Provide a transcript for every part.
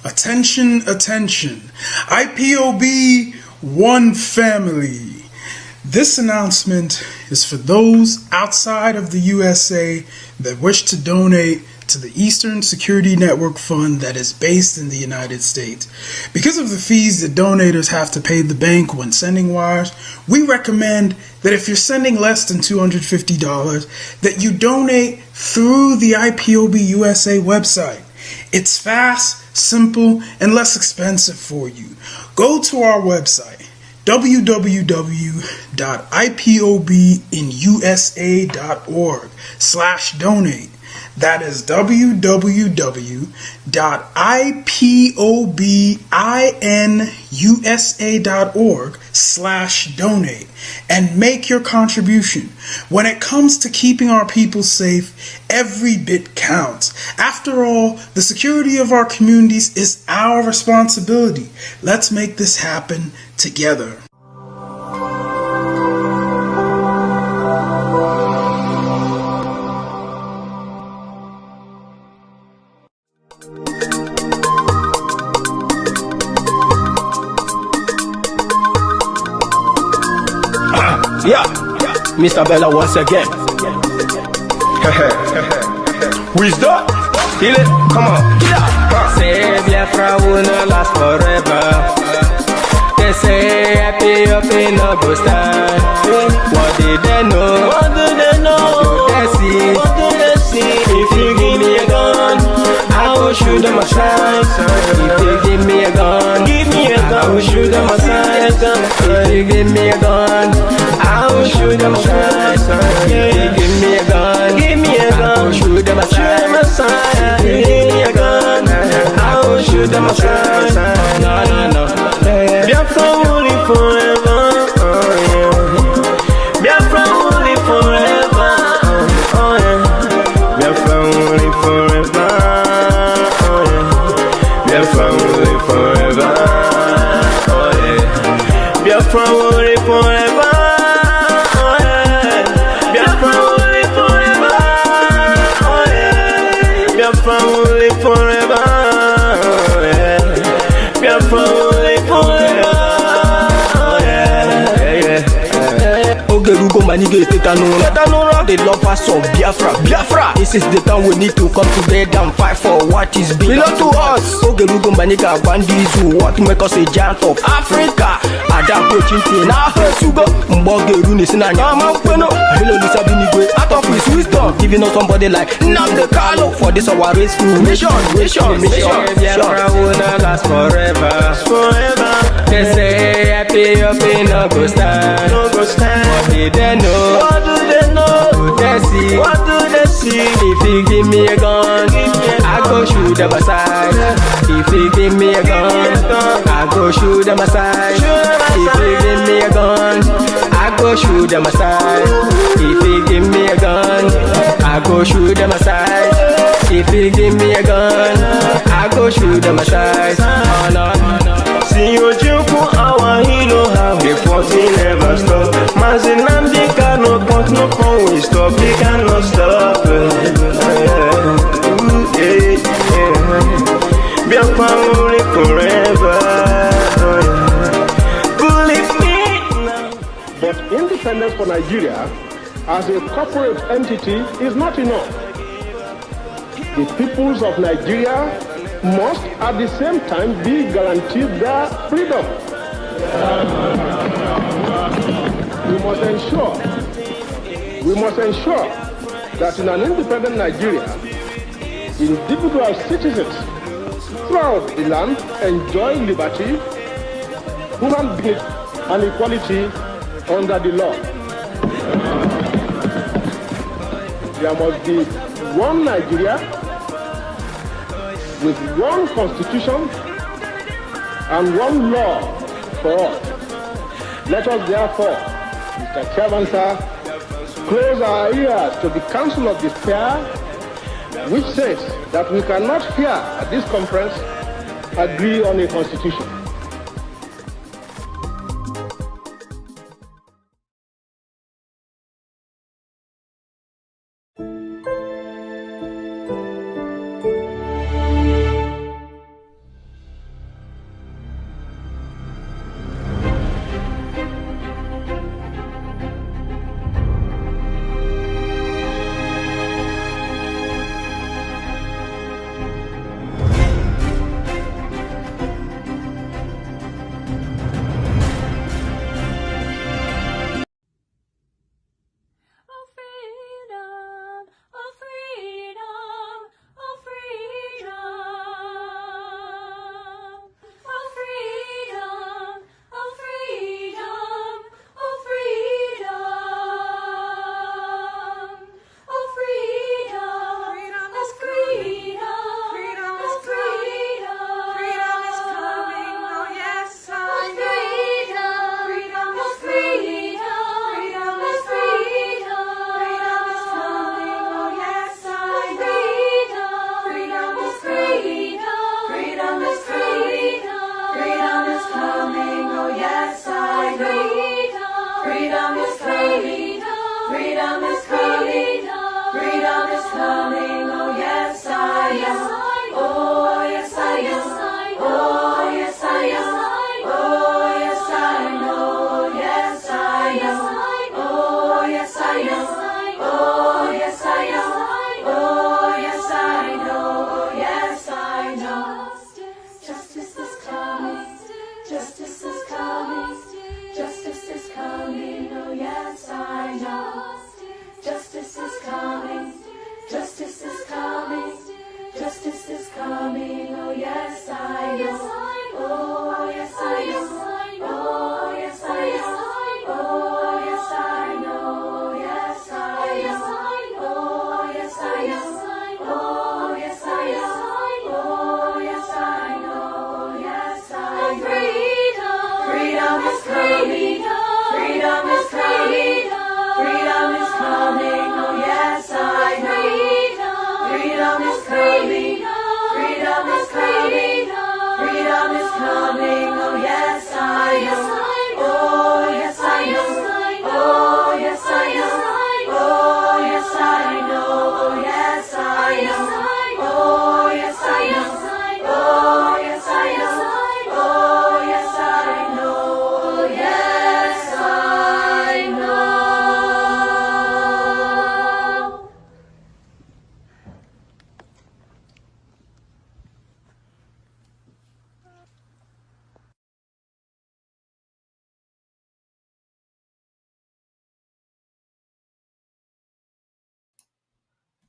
Attention, attention. IPOB One Family. This announcement is for those outside of the USA that wish to donate to the Eastern Security Network Fund that is based in the United States. Because of the fees that donators have to pay the bank when sending wires, we recommend that if you're sending less than $250, that you donate through the IPOB USA website. It's fast, simple, and less expensive for you. Go to our website, www.ipobinusa.org/donate. That is www.ipobinusa.org/donate and make your contribution. When it comes to keeping our people safe, every bit counts. After all, the security of our communities is our responsibility. Let's make this happen together. Yeah, Mr. Bella once again. Wisdom, heal it, come on. Say Biafra will not last forever. They say happy up in no go stand. What did they know? What do they know? What do they see? What do they see? If you give me a gun, I will shoot them aside. If you give me a gun, I will shoot them aside. If you give me a gun, I will shoot them aside. If you give me a gun, I will shoot them aside. If you give me a gun, I will shoot them aside. No. Biafra will live forever. Biafra will live forever. Biafra will live forever. Biafra will live forever. Biafra will live forever. Biafra will live forever. Biafra will live forever. Biafra will live forever. Ogerugo manige tetanura. The lovers of Biafra. This is the time we need to come together and fight for what is belong to us. Ogerugo maniga bandizu, what make us a giant of Africa. Adam Pochinti na Hesugo Mbogeru Nisina Nyama Kweno. Hello Lisa Binigwe, out of his wisdom, giving us somebody like Nnamdi Kanu for this our race mission. Biafra will not last forever. They say happy up in no go stand. What did they know? What do they know? What do they see? What do they see? If you give me a gun, I go shoot them aside. If you give me a gun, I go shoot them aside. If you give me a gun, I go shoot them aside. If you give me a gun, I go shoot them aside. If you give me a gun, I go shoot them aside. Oh no. See you jump our hero, how the fighting never stop. Nnamdi Kanu, but no phone we stop. He cannot stop. Biafra will live forever. Believe me now. But independence for Nigeria as a corporate entity is not enough. The peoples of Nigeria must at the same time be guaranteed their freedom. We must ensure that in an independent Nigeria, individual citizens throughout the land enjoy liberty, human dignity, and equality under the law. There must be one Nigeria with one constitution and one law for all. Let us therefore, Mr. Chairman, sir, close our ears to the counsel of despair, which says that we cannot here at this conference agree on a constitution.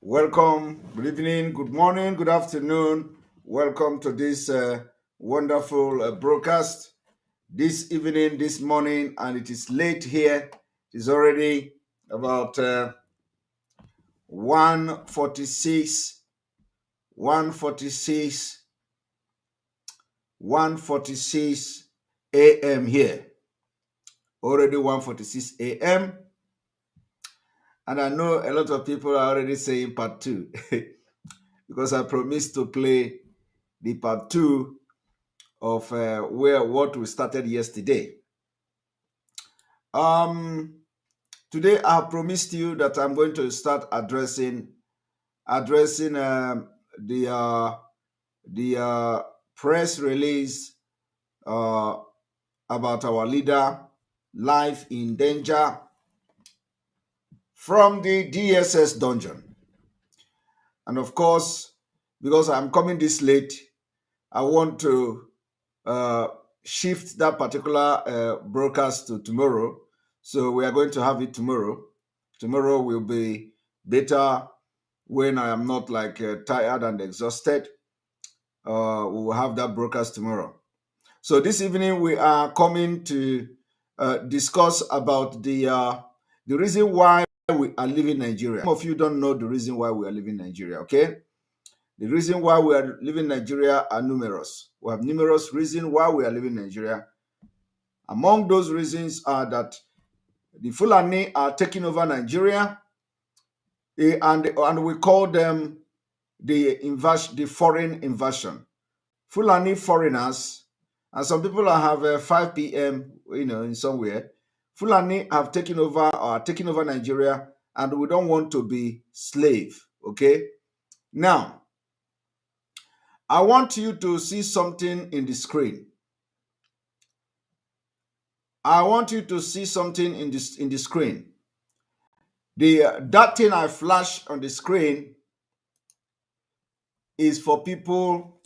Welcome, good evening, good morning, good afternoon. Welcome to this wonderful broadcast this evening, this morning, and it is late here. It is already about 1:46, 1:46, 1:46 a.m. here. Already 1:46 a.m. And I know a lot of people are already saying part two because I promised to play the part two of what we started yesterday. Today I have promised you that I'm going to start addressing the press release about our leader life in danger from the DSS dungeon. And of course, because I'm coming this late, I want to shift that particular broadcast to tomorrow. So we are going to have it tomorrow. Tomorrow will be better when I am not tired and exhausted. We will have that broadcast tomorrow. So this evening we are coming to discuss about the reason why we are leaving Nigeria. Some of you don't know the reason why we are leaving Nigeria, okay? The reason why we are leaving Nigeria are numerous. We have numerous reasons why we are leaving Nigeria. Among those reasons are that the Fulani are taking over Nigeria, and we call them the foreign invasion. Fulani foreigners, and some people have 5 p.m. In somewhere. Fulani have taken over or are taking over Nigeria, and we don't want to be slave. Okay, now I want you to see something in the screen. I want you to see something in the screen. That thing I flash on the screen is for people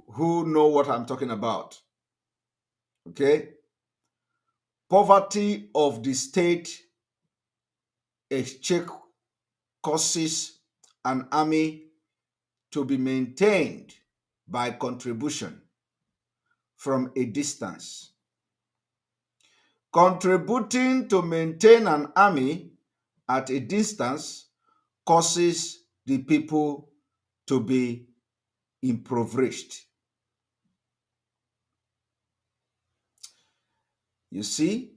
who know what I'm talking about. Okay? Poverty of the state exchequer causes an army to be maintained by contribution from a distance. Contributing to maintain an army at a distance causes the people to be impoverished. You see,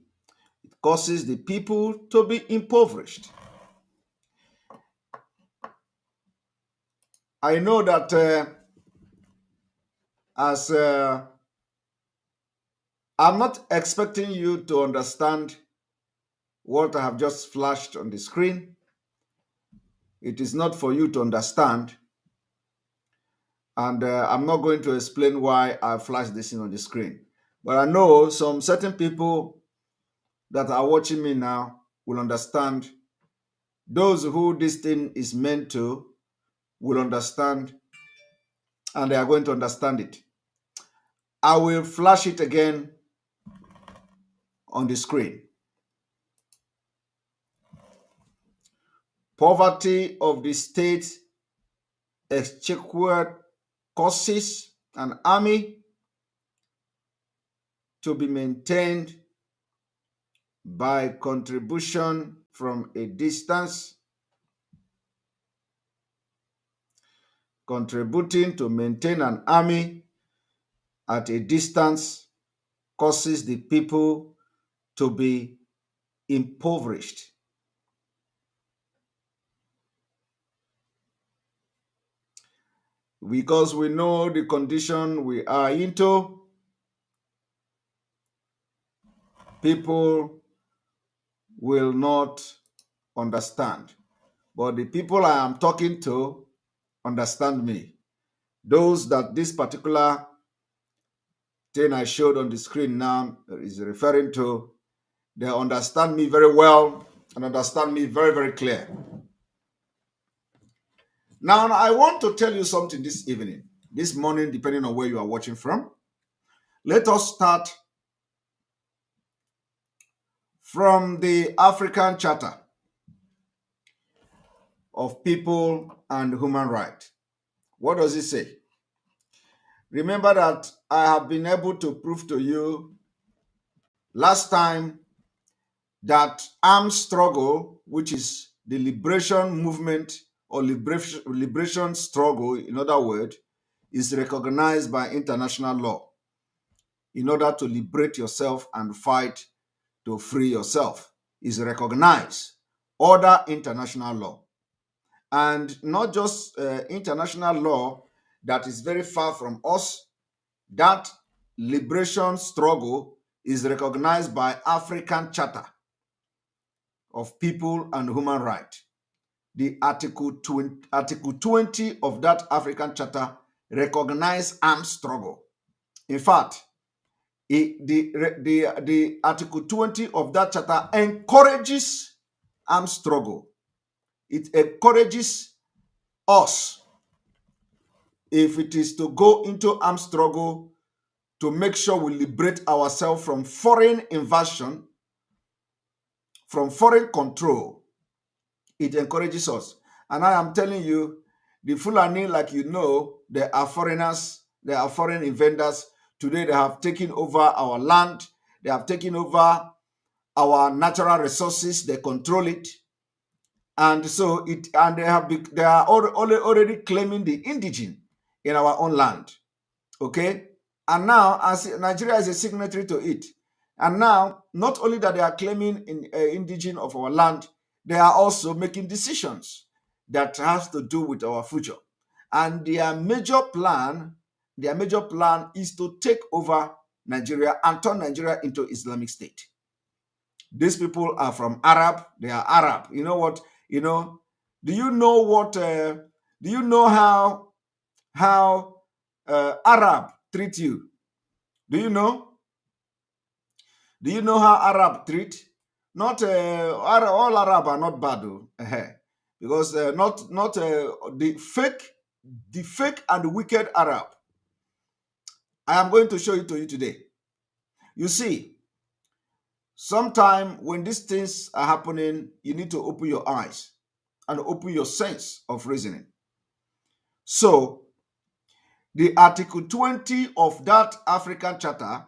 it causes the people to be impoverished. I know that I'm not expecting you to understand what I have just flashed on the screen. It is not for you to understand. And I'm not going to explain why I flashed this in on the screen. But I know some certain people that are watching me now will understand. Those who this thing is meant to will understand, and they are going to understand it. I will flash it again on the screen. Poverty of the state exchequer causes an army to be maintained by contribution from a distance. Contributing to maintain an army at a distance causes the people to be impoverished. Because we know the condition we are into, people will not understand. But the people I am talking to understand me. Those that this particular thing I showed on the screen now is referring to, they understand me very well and understand me very, very clear. Now, I want to tell you something this evening, this morning, depending on where you are watching from. Let us start from the African Charter. of People and Human Rights. What does it say? Remember that I have been able to prove to you last time that armed struggle, which is the liberation movement or liberation struggle, in other words, is recognized by international law in order to liberate yourself and fight to free yourself, is recognized under international law. And not just international law that is very far from us, that liberation struggle is recognized by African Charter of People and Human Rights. The Article 20 of that African Charter recognize armed struggle. In fact, the Article 20 of that charter encourages armed struggle. It encourages us, if it is to go into armed struggle, to make sure we liberate ourselves from foreign invasion, from foreign control. It encourages us. And I am telling you, the Fulani, like you know, they are foreigners, they are foreign invaders. Today they have taken over our land, they have taken over our natural resources, they control it. And so they are already claiming the indigene in our own land. Okay? And now, as Nigeria is a signatory to it, and now, not only that they are claiming indigene of our land, they are also making decisions that has to do with our future. And their major plan is to take over Nigeria and turn Nigeria into Islamic State. These people are from Arab. They are Arab. You know what? Do you know what? Do you know how Arab treat you? Do you know? Do you know how Arab treat? Not all Arab are not bad, because not the fake and wicked Arab. I am going to show it to you today. You see, sometime when these things are happening, you need to open your eyes and open your sense of reasoning. So, the Article 20 of that African Charter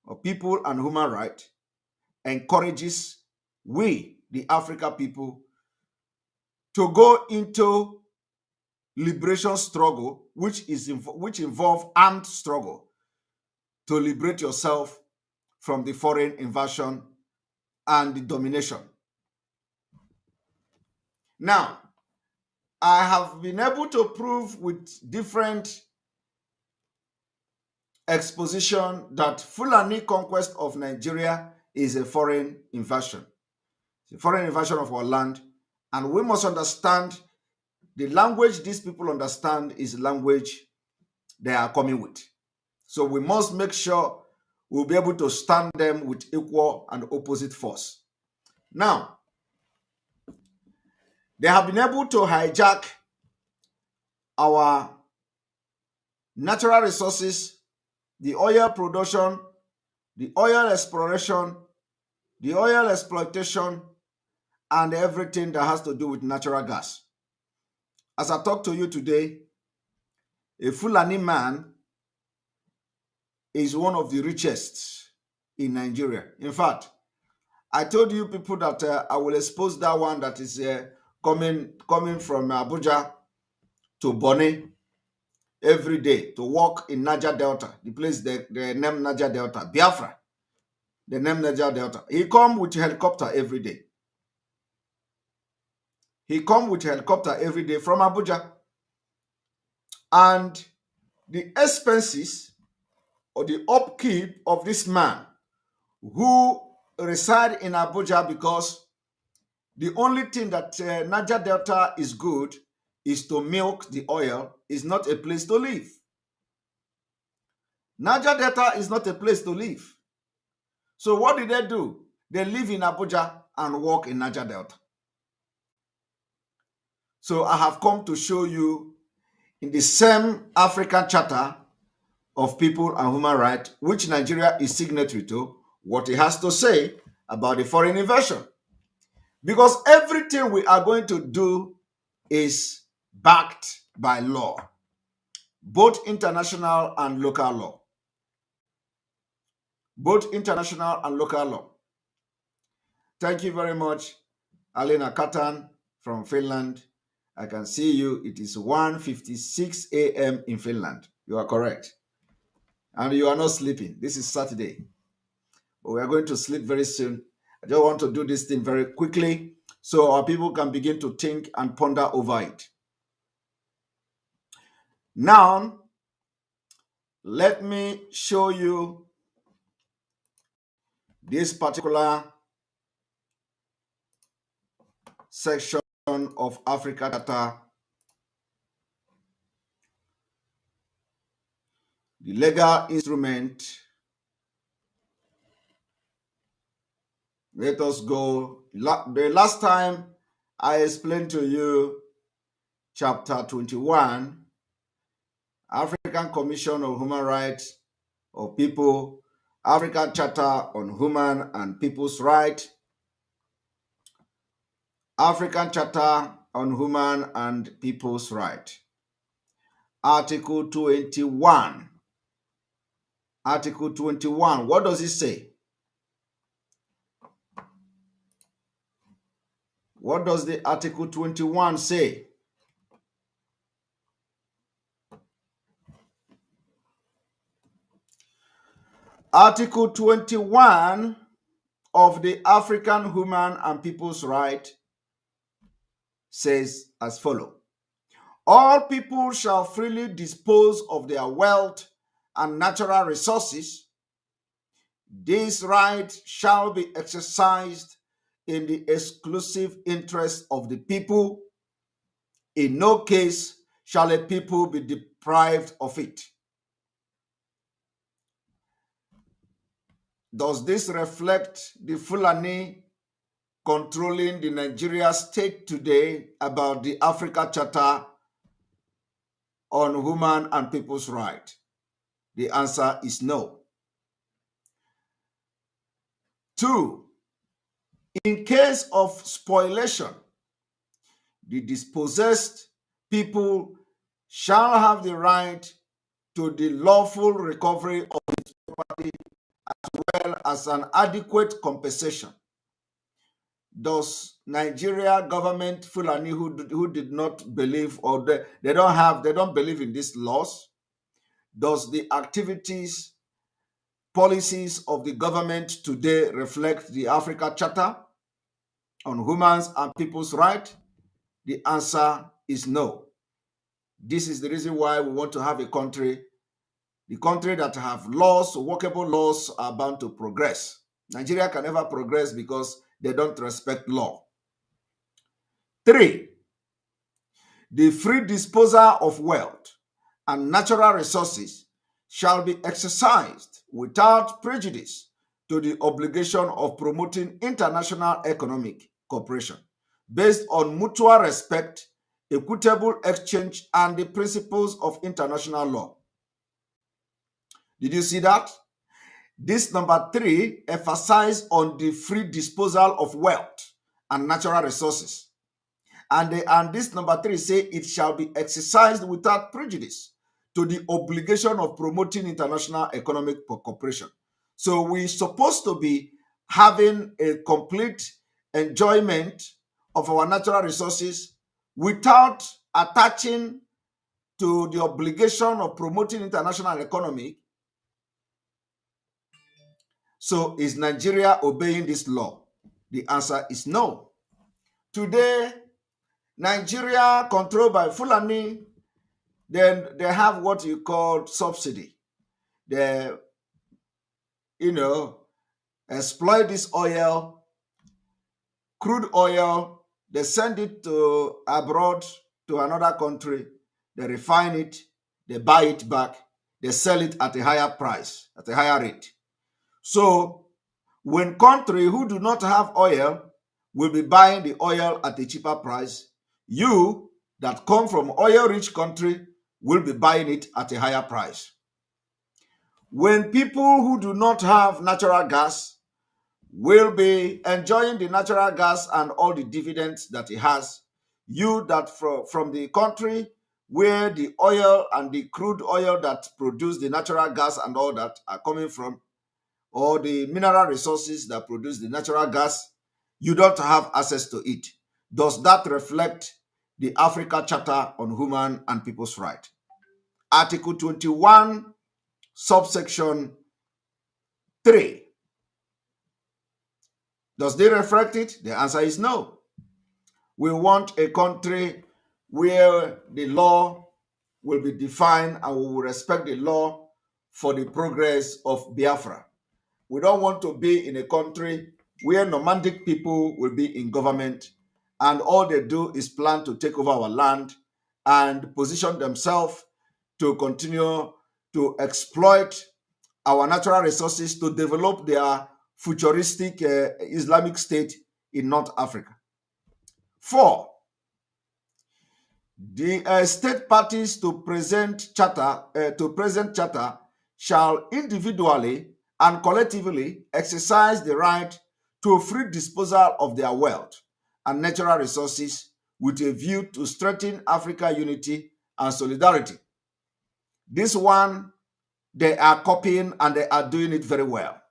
of People and Human Rights encourages we, the African people, to go into liberation struggle, which involve armed struggle, to liberate yourself from the foreign invasion and the domination. Now, I have been able to prove with different exposition that Fulani conquest of Nigeria is a foreign invasion. It's a foreign invasion of our land, and we must understand the language these people understand is the language they are coming with. So we must make sure we'll be able to stand them with equal and opposite force. Now, they have been able to hijack our natural resources, the oil production, the oil exploration, the oil exploitation, and everything that has to do with natural gas. As I talk to you today, a Fulani man is one of the richest in Nigeria. In fact, I told you people that I will expose that one that is coming from Abuja to Bonny every day to work in Niger Delta, the place they name Niger Delta, Biafra. They name Niger Delta. He come with helicopter every day. He come with helicopter every day from Abuja. And the expenses or the upkeep of this man who reside in Abuja, because the only thing that Niger Delta is good is to milk the oil, is not a place to live. Niger Delta is not a place to live. So what did they do? They live in Abuja and work in Niger Delta. So I have come to show you in the same African Charter of People and Human Rights, which Nigeria is signatory to, what it has to say about the foreign invasion. Because everything we are going to do is backed by law, both international and local law. Both international and local law. Thank you very much, Alina Katan from Finland. I can see you. It is 1:56 a.m. in Finland. You are correct. And you are not sleeping. This is Saturday. But we are going to sleep very soon. I just want to do this thing very quickly so our people can begin to think and ponder over it. Now, let me show you this particular section of Africa Charter. The legal instrument. Let us go. The last time I explained to you chapter 21, African Commission on Human Rights of People, African Charter on Human and People's Rights, African Charter on Human and People's Rights. Article 21. Article 21. What does it say? What does the Article 21 say? Article 21 of the African Human and People's Rights says as follows. All people shall freely dispose of their wealth and natural resources. This right shall be exercised in the exclusive interest of the people. In no case shall a people be deprived of it. Does this reflect the Fulani controlling the Nigeria state today about the Africa Charter on Human and People's Rights? The answer is no. 2, in case of spoliation, the dispossessed people shall have the right to the lawful recovery of its property as well as an adequate compensation. Does Nigeria government Fulani who did not believe, or they don't believe in these laws? Does the activities, policies of the government today reflect the Africa Charter on Human and People's Rights? The answer is no. This is the reason why we want to have a country. The country that have laws, workable laws, are bound to progress. Nigeria can never progress because they don't respect law. 3, the free disposal of wealth and natural resources shall be exercised without prejudice to the obligation of promoting international economic cooperation based on mutual respect, equitable exchange, and the principles of international law. Did you see that? This number 3 emphasizes on the free disposal of wealth and natural resources. And this number 3 say it shall be exercised without prejudice to the obligation of promoting international economic cooperation. So we're supposed to be having a complete enjoyment of our natural resources without attaching to the obligation of promoting international economy. So is Nigeria obeying this law? The answer is no. Today, Nigeria controlled by Fulani, then they have what you call subsidy. They, exploit this oil, crude oil, they send it to abroad to another country, they refine it, they buy it back, they sell it at a higher price, at a higher rate. So when countries who do not have oil will be buying the oil at a cheaper price, you that come from oil-rich country will be buying it at a higher price. When people who do not have natural gas will be enjoying the natural gas and all the dividends that it has, you that from the country where the oil and the crude oil that produce the natural gas and all that are coming from, or the mineral resources that produce the natural gas, you don't have access to it. Does that reflect the Africa Charter on Human and People's Rights? Article 21, subsection 3. Does they reflect it? The answer is no. We want a country where the law will be defined and we will respect the law for the progress of Biafra. We don't want to be in a country where nomadic people will be in government and all they do is plan to take over our land and position themselves to continue to exploit our natural resources to develop their futuristic Islamic state in North Africa. 4. The state parties to present charter shall individually and collectively exercise the right to free disposal of their wealth and natural resources with a view to strengthen Africa unity and solidarity. This one, they are copying and they are doing it very well.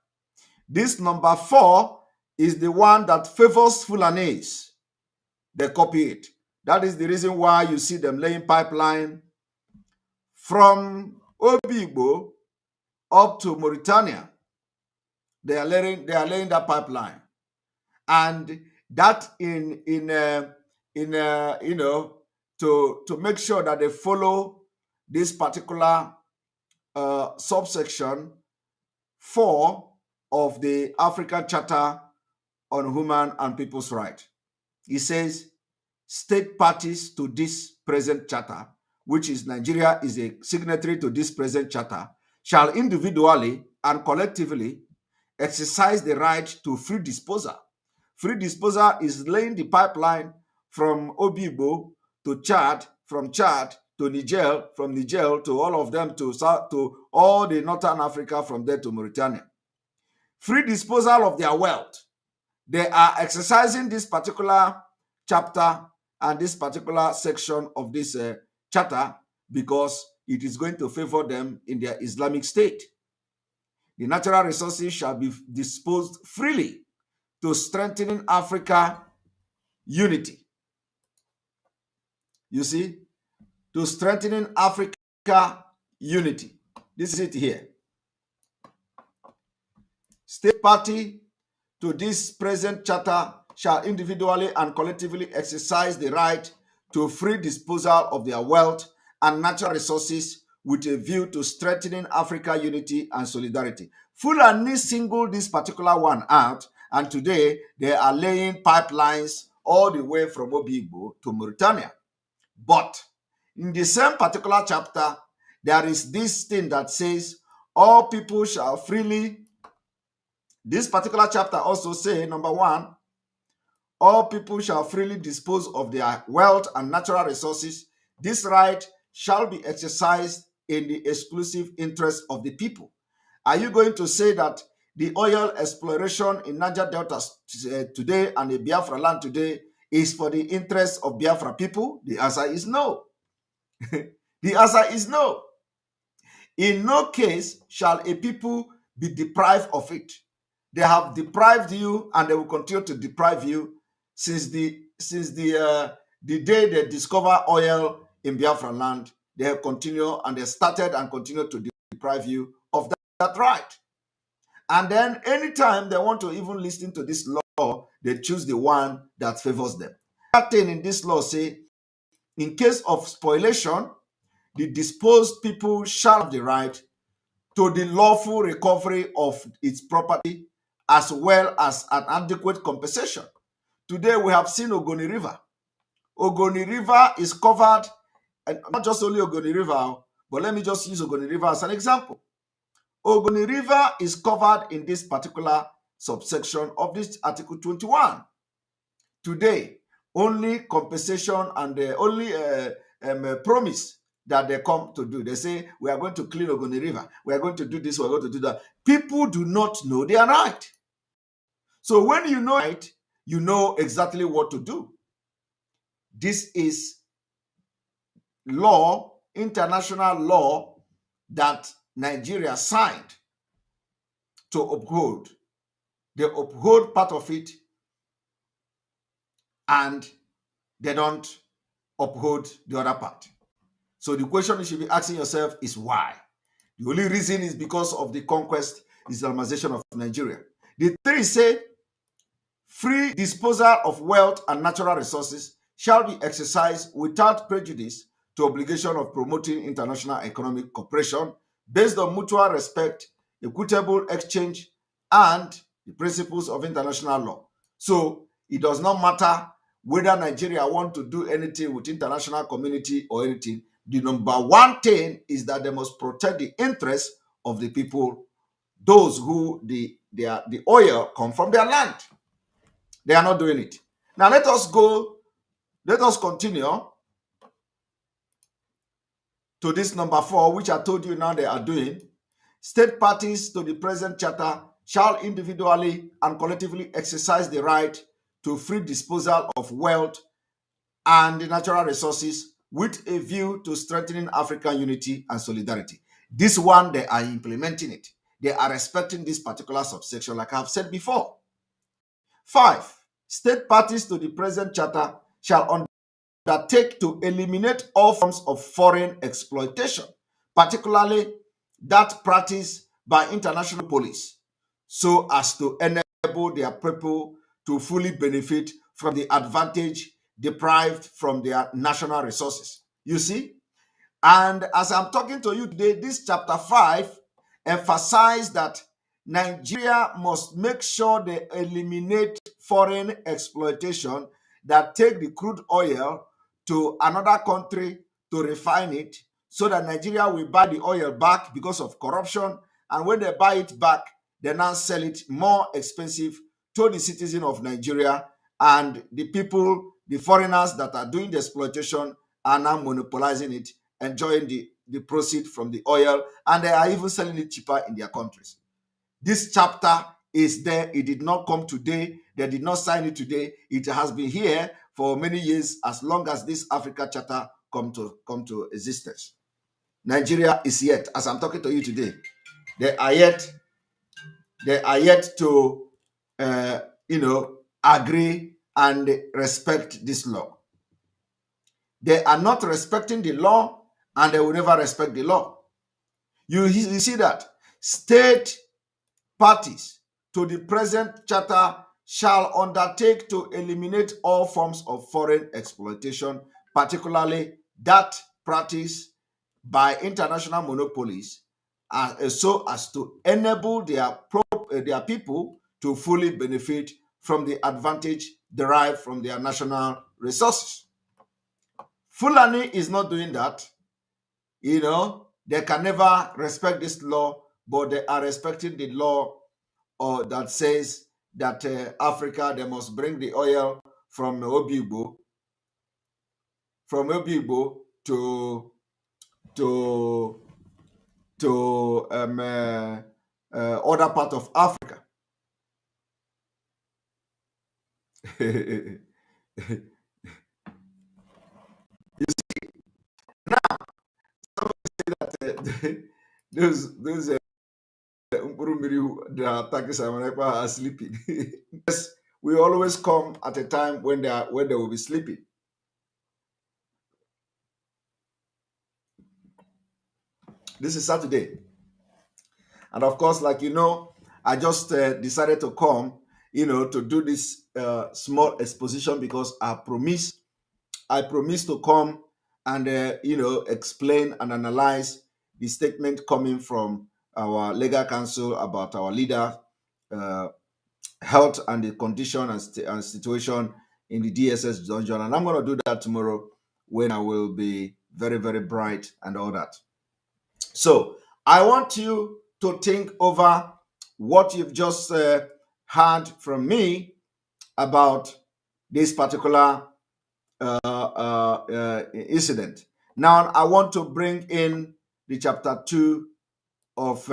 This number 4 is the one that favors Fulanese. They copy it. That is the reason why you see them laying pipeline from Obigbo up to Mauritania. They are laying that pipeline, and that to make sure that they follow this particular subsection 4 of the African Charter on Human and People's Rights. It says state parties to this present charter, which is Nigeria is a signatory to this present charter, shall individually and collectively exercise the right to free disposal. Free disposal is laying the pipeline from Obigbo to Chad, from Chad to Niger, from Niger to all of them to all the Northern Africa, from there to Mauritania. Free disposal of their wealth. They are exercising this particular chapter and this particular section of this charter because it is going to favor them in their Islamic state. The natural resources shall be disposed freely to strengthening Africa unity. You see, to strengthening Africa unity. This is it here. State party to this present charter shall individually and collectively exercise the right to free disposal of their wealth and natural resources with a view to strengthening Africa unity and solidarity. Fulani singled this particular one out, and today they are laying pipelines all the way from Obigbo to Mauritania. But in the same particular chapter, there is this thing that says all people shall freely. This particular chapter also says, number 1, all people shall freely dispose of their wealth and natural resources. This right shall be exercised in the exclusive interest of the people. Are you going to say that the oil exploration in Niger Delta today and the Biafra land today is for the interest of Biafra people? The answer is no. The answer is no. In no case shall a people be deprived of it. They have deprived you and they will continue to deprive you since the day they discover oil in Biafra land. They have continued and they started and continue to deprive you of that right. And then anytime they want to even listen to this law, they choose the one that favors them. That thing in this law say, in case of spoliation, the disposed people shall have the right to the lawful recovery of its property as well as an adequate compensation. Today we have seen Ogoni River. Ogoni River is covered, and not just only Ogoni River, but let me just use Ogoni River as an example. Ogoni River is covered in this particular subsection of this Article 21. Today, only compensation and the only promise that they come to do. They say, we are going to clean Ogoni River. We are going to do this. We are going to do that. People do not know their right. So when you know it, you know exactly what to do. This is law, international law that Nigeria signed to uphold. They uphold part of it and they don't uphold the other part. So the question you should be asking yourself is why? The only reason is because of the conquest, Islamization of Nigeria. The three say free disposal of wealth and natural resources shall be exercised without prejudice to obligation of promoting international economic cooperation based on mutual respect, equitable exchange, and the principles of international law. So it does not matter whether Nigeria want to do anything with international community or anything. The number one thing is that they must protect the interests of the people, those who the oil come from their land. They are not doing it. Now let us continue to this number 4, which I told you now they are doing. State parties to the present charter shall individually and collectively exercise the right to free disposal of wealth and the natural resources with a view to strengthening African unity and solidarity. This one, they are implementing it. They are respecting this particular subsection, like I've said before. 5. State parties to the present charter shall undertake to eliminate all forms of foreign exploitation, particularly that practiced by international police, so as to enable their people to fully benefit from the advantage deprived from their national resources. You see? And as I'm talking to you today, this chapter 5 emphasizes that Nigeria must make sure they eliminate foreign exploitation that take the crude oil to another country to refine it, so that Nigeria will buy the oil back because of corruption. And when they buy it back, they now sell it more expensive to the citizen of Nigeria, and the people, the foreigners that are doing the exploitation, are now monopolizing it, enjoying the proceed from the oil, and they are even selling it cheaper in their countries. This chapter is there. It did not come today. They did not sign it today. It has been here for many years, as long as this Africa Charter come to existence. Nigeria is yet, as I'm talking to you today, they are yet to agree and respect this law. They are not respecting the law, and they will never respect the law. You see that state parties to the present charter shall undertake to eliminate all forms of foreign exploitation, particularly that practiced by international monopolies, so as to enable their people to fully benefit from the advantage derived from their national resources. Fulani is not doing that. They can never respect this law, but they are respecting the law that says that Africa, they must bring the oil from Obibo to other part of Africa. You see, now somebody say that those the attackers are sleeping. Yes, we always come at a time when they will be sleeping. This is Saturday, and of course, like I just decided to come, to do this small exposition, because I promised to come and explain and analyze the statement coming from our legal counsel about our leader health and the condition and situation in the DSS dungeon. And I'm going to do that tomorrow, when I will be very, very bright and all that. So I want you to think over what you've just heard from me about this particular incident. Now I want to bring in the chapter 2 of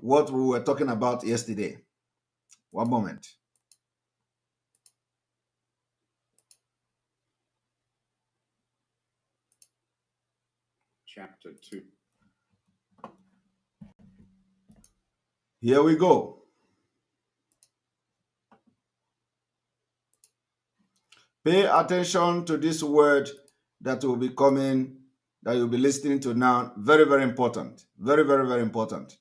what we were talking about yesterday. One moment. chapter 2. Here we go. Pay attention to this word that will be coming, that you'll be listening to now. Very, very important. Very, very, very important.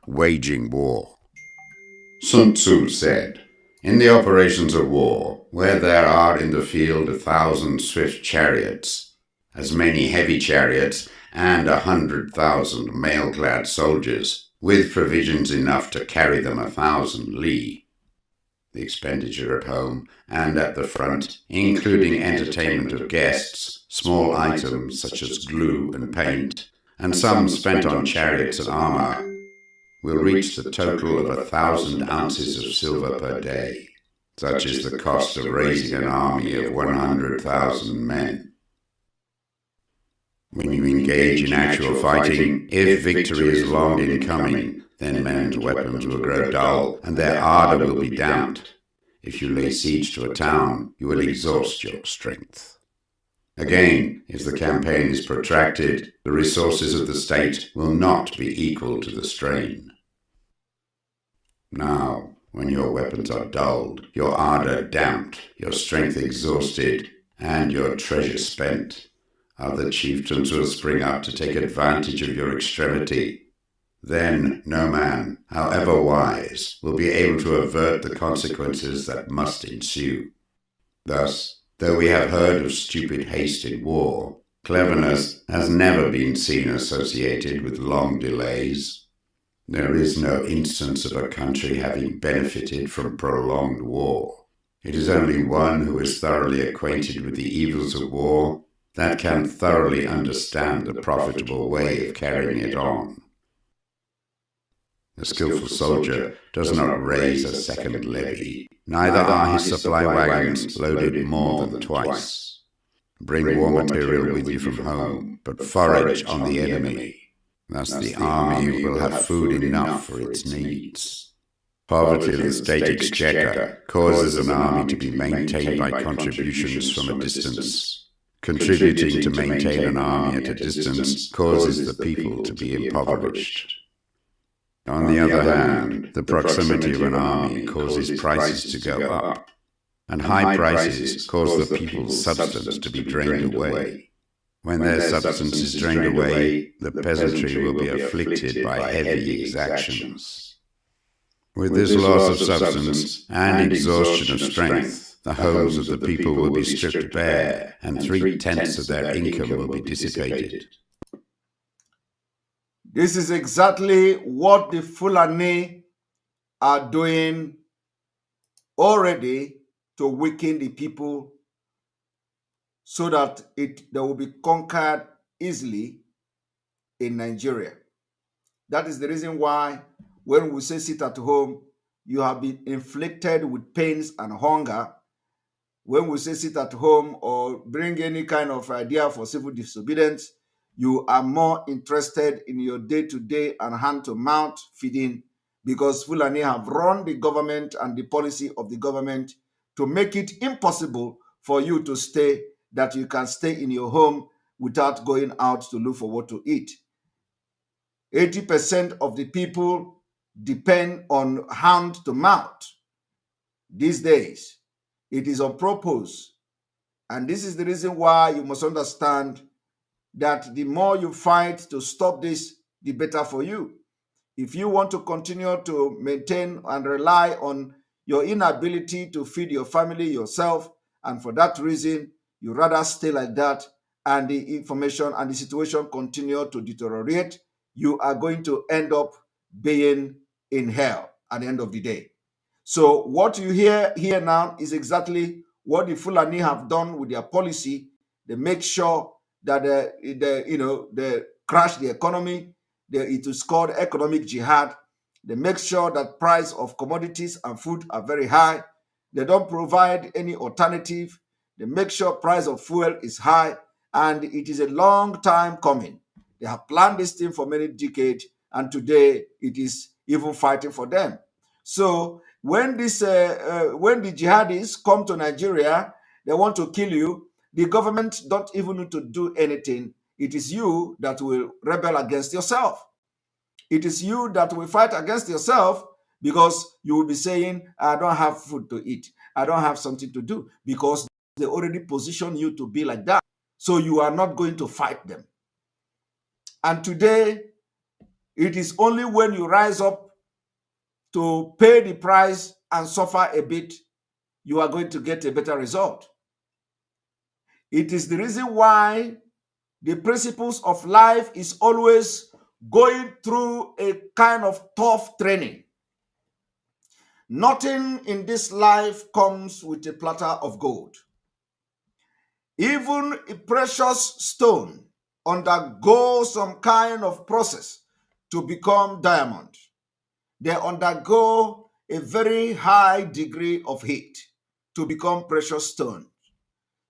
Waging war. Sun Tzu said, "In the operations of war, where there are in the field 1,000 swift chariots, as many heavy chariots, and 100,000 mail-clad soldiers, with provisions enough to carry them 1,000 li. The expenditure at home and at the front, including entertainment of guests, small items such as glue and paint, and some spent on chariots and armor, will reach the total of 1,000 ounces of silver per day. Such is the cost of raising an army of 100,000 men." When you engage in actual fighting, if victory is long in coming, then men's weapons will grow dull, and their ardor will be damped. If you lay siege to a town, you will exhaust your strength. Again, if the campaign is protracted, the resources of the state will not be equal to the strain. Now, when your weapons are dulled, your ardor damped, your strength exhausted, and your treasure spent, other chieftains will spring up to take advantage of your extremity. Then no man, however wise, will be able to avert the consequences that must ensue. Thus, though we have heard of stupid haste in war, cleverness has never been seen associated with long delays. There is no instance of a country having benefited from prolonged war. It is only one who is thoroughly acquainted with the evils of war that can thoroughly understand the profitable way of carrying it on. The skillful soldier does not raise a second levy, neither are his supply wagons loaded more than twice. Bring war material with you from home, but forage on the enemy. Thus the army will have food enough for its needs. Poverty of the state exchequer causes an army to be maintained by contributions from a distance. Contributing to maintain an army at a distance causes the people to be impoverished. On the other hand, the proximity of an army causes prices to go up, and high prices cause the people's substance to be drained away. When their substance is drained away, the peasantry will be afflicted by heavy exactions. With this loss of substance and exhaustion of strength, the homes of the people will be stripped bare, and 3/10 of their income will be dissipated. This is exactly what the Fulani are doing already to weaken the people so that they will be conquered easily in Nigeria. That is the reason why when we say sit at home, you have been inflicted with pains and hunger. When we say sit at home or bring any kind of idea for civil disobedience, you are more interested in your day-to-day and hand-to-mouth feeding, because Fulani have run the government and the policy of the government to make it impossible for you to stay, that you can stay in your home without going out to look for what to eat. 80% of the people depend on hand-to-mouth these days. It is on purpose. And this is the reason why you must understand that the more you fight to stop this, the better for you. If you want to continue to maintain and rely on your inability to feed your family yourself, and for that reason, you rather stay like that, and the information and the situation continue to deteriorate, you are going to end up being in hell at the end of the day. So what you hear here now is exactly what the Fulani have done with their policy. They make sure that they crash the economy. It is called economic jihad. They make sure that price of commodities and food are very high. They don't provide any alternative. They make sure price of fuel is high, and it is a long time coming. They have planned this thing for many decades, and today it is even fighting for them. So when when the jihadis come to Nigeria, they want to kill you. The government don't even need to do anything. It is you that will rebel against yourself. It is you that will fight against yourself because you will be saying, I don't have food to eat. I don't have something to do, because they already position you to be like that. So you are not going to fight them. And today, it is only when you rise up to pay the price and suffer a bit, you are going to get a better result. It is the reason why the principles of life is always going through a kind of tough training. Nothing in this life comes with a platter of gold. Even a precious stone undergoes some kind of process to become diamond. They undergo a very high degree of heat to become precious stone.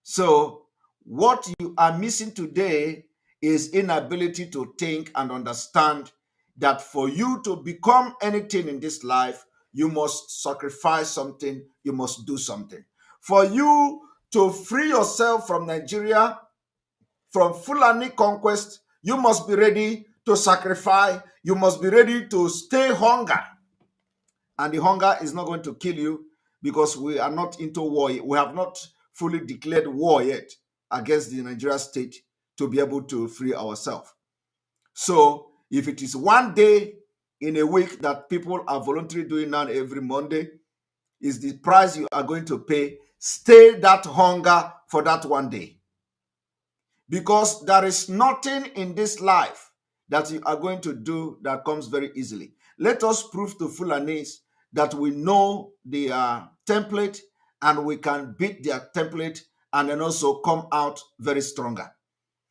So what you are missing today is inability to think and understand that for you to become anything in this life, you must sacrifice something, you must do something. For you to free yourself from Nigeria, from Fulani conquest, you must be ready to sacrifice, you must be ready to stay hunger. And the hunger is not going to kill you, because we are not into war. We have not fully declared war yet against the Nigeria state to be able to free ourselves. So if it is one day in a week that people are voluntarily doing now every Monday, is the price you are going to pay. Stay that hunger for that one day. Because there is nothing in this life that you are going to do that comes very easily. Let us prove to Fulanis that we know their template and we can beat their template and then also come out very stronger.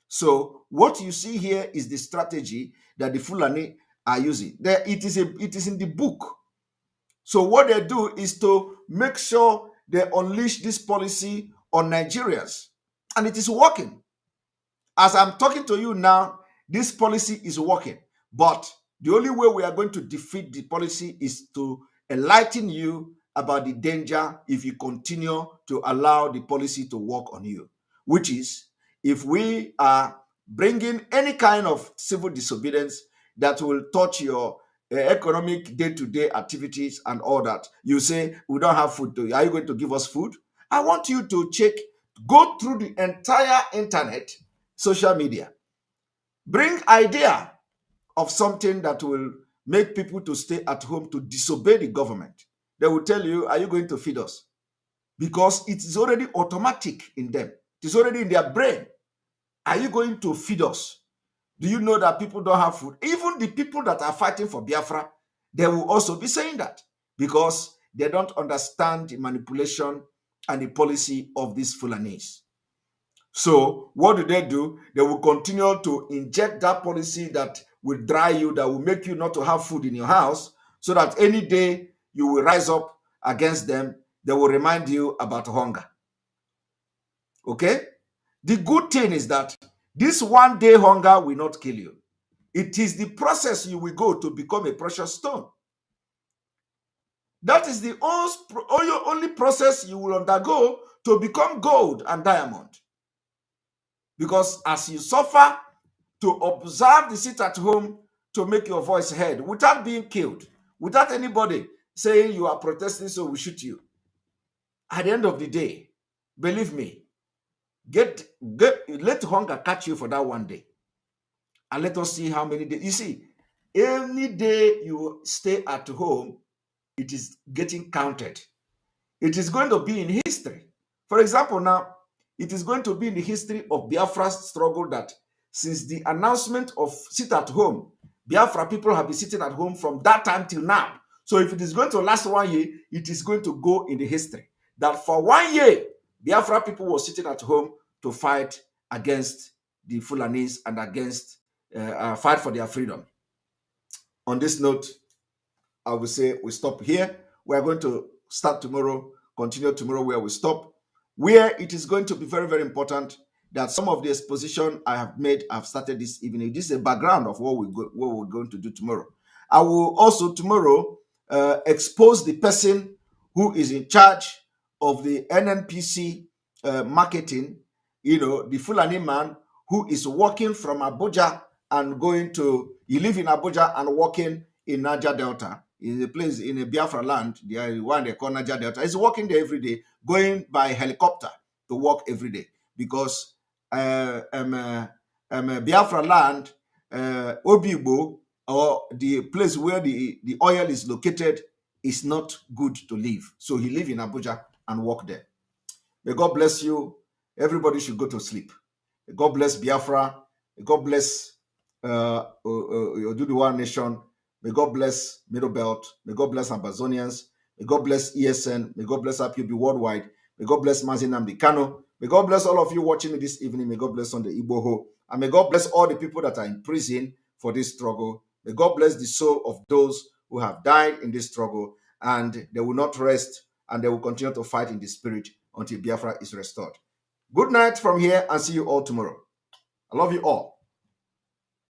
So what you see here is the strategy that the Fulani are using. It is in the book. So what they do is to make sure they unleash this policy on Nigerians. And it is working. As I'm talking to you now, this policy is working. But the only way we are going to defeat the policy is to enlighten you about the danger if you continue to allow the policy to work on you, which is if we are bringing any kind of civil disobedience that will touch your economic day-to-day activities and all that. You say, we don't have food. Are you going to give us food? I want you to go through the entire internet, social media. Bring idea of something that will make people to stay at home to disobey the government. They will tell you, are you going to feed us? Because it is already automatic in them. It is already in their brain. Are you going to feed us? Do you know that people don't have food? Even the people that are fighting for Biafra, they will also be saying that because they don't understand the manipulation and the policy of these Fulanis. So what do? They will continue to inject that policy that will dry you, that will make you not to have food in your house, so that any day you will rise up against them, they will remind you about hunger. Okay? The good thing is that this one day hunger will not kill you. It is the process you will go to become a precious stone. That is the only process you will undergo to become gold and diamond. Because as you suffer to observe the sit at home to make your voice heard without being killed, without anybody saying you are protesting so we shoot you, at the end of the day, believe me, let hunger catch you for that one day. And let us see how many days. You see, any day you stay at home, it is getting counted. It is going to be in history. For example, now, it is going to be in the history of Biafra's struggle that since the announcement of sit at home, Biafra people have been sitting at home from that time till now. So if it is going to last 1 year, it is going to go in the history. That for 1 year, Biafra people were sitting at home to fight against the Fulanis and against fight for their freedom. On this note, I will say we stop here. We are going to start tomorrow, continue tomorrow where we stop, where it is going to be very, very important that some of the exposition I have made, I've started this evening. This is a background of what we're going to do tomorrow. I will also tomorrow expose the person who is in charge of the NNPC marketing, the Fulani man who is working from Abuja and he live in Abuja and working in Niger Delta, in a place in a Biafra land, the one they call Niger Delta. He's working there every day, going by helicopter to work every day because Biafra land, Obibo, or the place where the oil is located, is not good to live. So he live in Abuja and work there. May God bless you. Everybody should go to sleep. May God bless Biafra. May God bless Oduduwa Nation. May God bless Middle Belt. May God bless Amazonians. May God bless ESN. May God bless IPOB worldwide. May God bless Mazin Nnamdi Kanu. May God bless all of you watching me this evening. May God bless on the Igboho. And may God bless all the people that are in prison for this struggle. May God bless the soul of those who have died in this struggle, and they will not rest, and they will continue to fight in the spirit until Biafra is restored. Good night from here, and see you all tomorrow. I love you all.